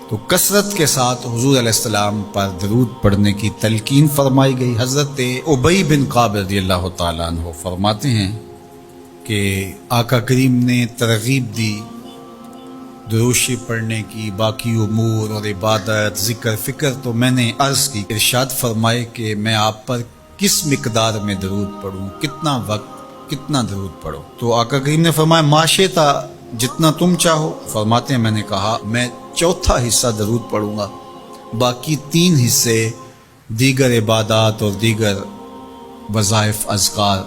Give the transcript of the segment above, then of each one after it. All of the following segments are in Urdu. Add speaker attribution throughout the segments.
Speaker 1: تو کثرت کے ساتھ حضور علیہ السلام پر درود پڑھنے کی تلقین فرمائی گئی۔ حضرت ابی بن کعب رضی اللہ تعالیٰ عنہ فرماتے ہیں کہ آقا کریم نے ترغیب دی درود شریف پڑھنے کی، باقی امور اور عبادت ذکر فکر تو میں نے عرض کی۔ ارشاد فرمائے کہ میں آپ پر کس مقدار میں درود پڑھوں، کتنا وقت، کتنا درود پڑھو؟ تو آقا کریم نے فرمایا ما شئتا، جتنا تم چاہو۔ فرماتے ہیں میں نے کہا میں چوتھا حصہ درود پڑھوں گا، باقی 3 حصے دیگر عبادات اور دیگر وظائف اذکار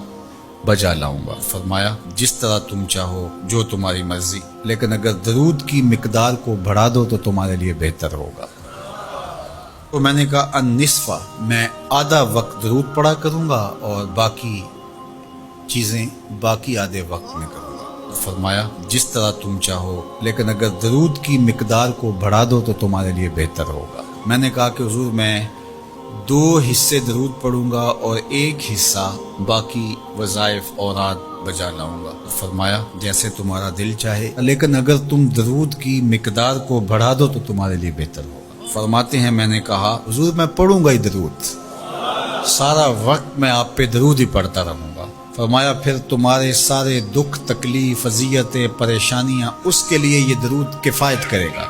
Speaker 1: بجا لاؤں گا۔ فرمایا جس طرح تم چاہو، جو تمہاری مرضی، لیکن اگر درود کی مقدار کو بڑھا دو تو تمہارے لیے بہتر ہوگا۔ تو میں نے کہا النصف، میں آدھا وقت درود پڑھا کروں گا اور باقی چیزیں باقی آدھے وقت میں کروں گا۔ فرمایا جس طرح تم چاہو، لیکن اگر درود کی مقدار کو بڑھا دو تو تمہارے لیے بہتر ہوگا۔ میں نے کہا کہ حضور میں 2 حصے درود پڑھوں گا اور 1 حصہ باقی وظائف اوراد بجا لاؤں گا۔ فرمایا جیسے تمہارا دل چاہے، لیکن اگر تم درود کی مقدار کو بڑھا دو تو تمہارے لیے بہتر ہوگا۔ فرماتے ہیں میں نے کہا حضور میں پڑھوں گا ہی درود، سارا وقت میں آپ پہ درود ہی پڑھتا رہوں گا۔ فرمایا پھر تمہارے سارے دکھ تکلیف اذیتیں پریشانیاں اس کے لیے یہ درود کفایت کرے گا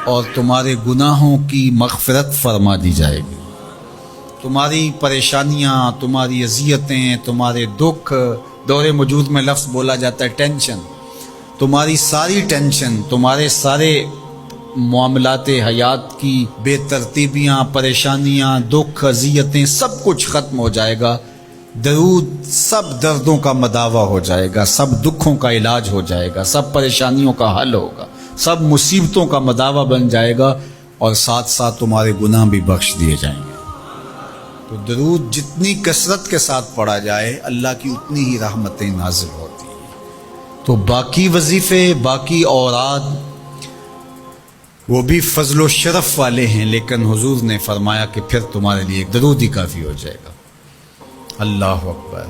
Speaker 1: اور تمہارے گناہوں کی مغفرت فرما دی جائے گی۔ تمہاری پریشانیاں، تمہاری اذیتیں، تمہارے دکھ، دور موجود میں لفظ بولا جاتا ہے ٹینشن، تمہاری ساری ٹینشن، تمہارے سارے معاملات حیات کی بے ترتیبیاں، پریشانیاں، دکھ، اذیتیں، سب کچھ ختم ہو جائے گا۔ درود سب دردوں کا مداوا ہو جائے گا، سب دکھوں کا علاج ہو جائے گا، سب پریشانیوں کا حل ہوگا، سب مصیبتوں کا مداوا بن جائے گا اور ساتھ ساتھ تمہارے گناہ بھی بخش دیے جائیں گے۔ تو درود جتنی کثرت کے ساتھ پڑھا جائے اللہ کی اتنی ہی رحمتیں نازل ہوتی ہیں۔ تو باقی وظیفے، باقی اوراد وہ بھی فضل و شرف والے ہیں، لیکن حضور نے فرمایا کہ پھر تمہارے لیے درود ہی کافی ہو جائے گا۔ اللہ اکبر۔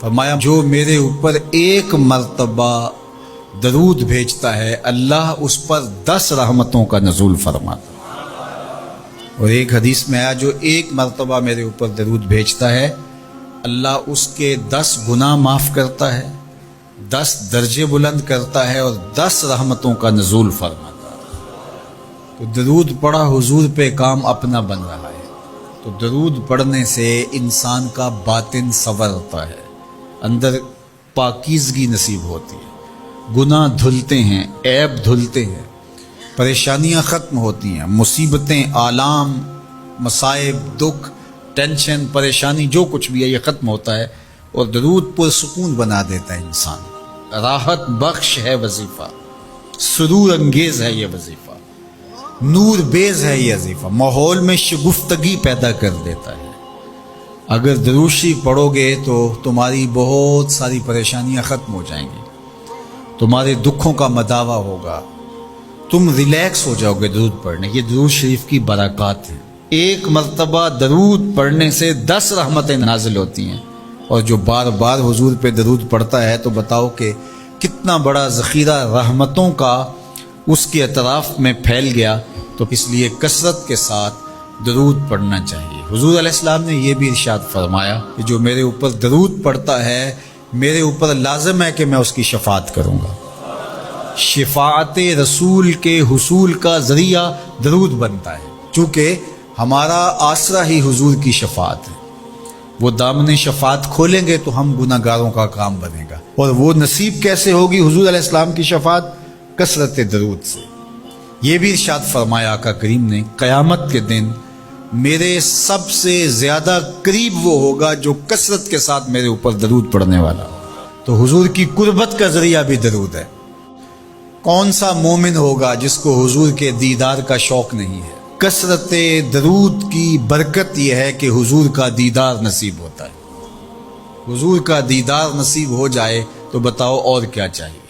Speaker 1: فرمایا جو میرے اوپر 1 مرتبہ درود بھیجتا ہے اللہ اس پر 10 رحمتوں کا نزول فرماتا ہے۔ اور ایک حدیث میں آیا جو 1 مرتبہ میرے اوپر درود بھیجتا ہے اللہ اس کے 10 گناہ معاف کرتا ہے، 10 درجے بلند کرتا ہے اور 10 رحمتوں کا نزول فرماتا ہے۔ تو درود پڑھا حضور پہ کام اپنا بن رہا ہے۔ تو درود پڑھنے سے انسان کا باطن سنورتا ہے، اندر پاکیزگی نصیب ہوتی ہے، گناہ دھلتے ہیں، عیب دھلتے ہیں، پریشانیاں ختم ہوتی ہیں، مصیبتیں، آلام، مصائب، دکھ، ٹینشن، پریشانی جو کچھ بھی ہے یہ ختم ہوتا ہے اور درود پرسکون بنا دیتا ہے انسان۔ راحت بخش ہے وظیفہ، سرور انگیز ہے یہ وظیفہ، نور بیز ہے یہ وظیفہ، ماحول میں شگفتگی پیدا کر دیتا ہے۔ اگر درود شریف پڑھو گے تو تمہاری بہت ساری پریشانیاں ختم ہو جائیں گی، تمہارے دکھوں کا مداوا ہوگا، تم ریلیکس ہو جاؤ گے درود پڑھنے۔ یہ درود شریف کی برکات ہیں۔ 1 مرتبہ درود پڑھنے سے 10 رحمتیں نازل ہوتی ہیں، اور جو بار بار حضور پہ درود پڑھتا ہے تو بتاؤ کہ کتنا بڑا ذخیرہ رحمتوں کا اس کے اطراف میں پھیل گیا۔ تو اس لیے کثرت کے ساتھ درود پڑھنا چاہیے۔ حضور علیہ السلام نے یہ بھی ارشاد فرمایا کہ جو میرے اوپر درود پڑھتا ہے میرے اوپر لازم ہے کہ میں اس کی شفاعت کروں گا۔ شفاعت رسول کے حصول کا ذریعہ درود بنتا ہے، چونکہ ہمارا آسرا ہی حضور کی شفاعت ہے۔ وہ دامن شفاعت کھولیں گے تو ہم گناہ گاروں کا کام بنے گا، اور وہ نصیب کیسے ہوگی حضور علیہ السلام کی شفاعت؟ کثرت درود سے۔ یہ بھی ارشاد فرمایا آقا کریم نے قیامت کے دن میرے سب سے زیادہ قریب وہ ہوگا جو کثرت کے ساتھ میرے اوپر درود پڑھنے والا۔ تو حضور کی قربت کا ذریعہ بھی درود ہے۔ کون سا مومن ہوگا جس کو حضور کے دیدار کا شوق نہیں ہے؟ کثرت درود کی برکت یہ ہے کہ حضور کا دیدار نصیب ہوتا ہے۔ حضور کا دیدار نصیب ہو جائے تو بتاؤ اور کیا چاہیے۔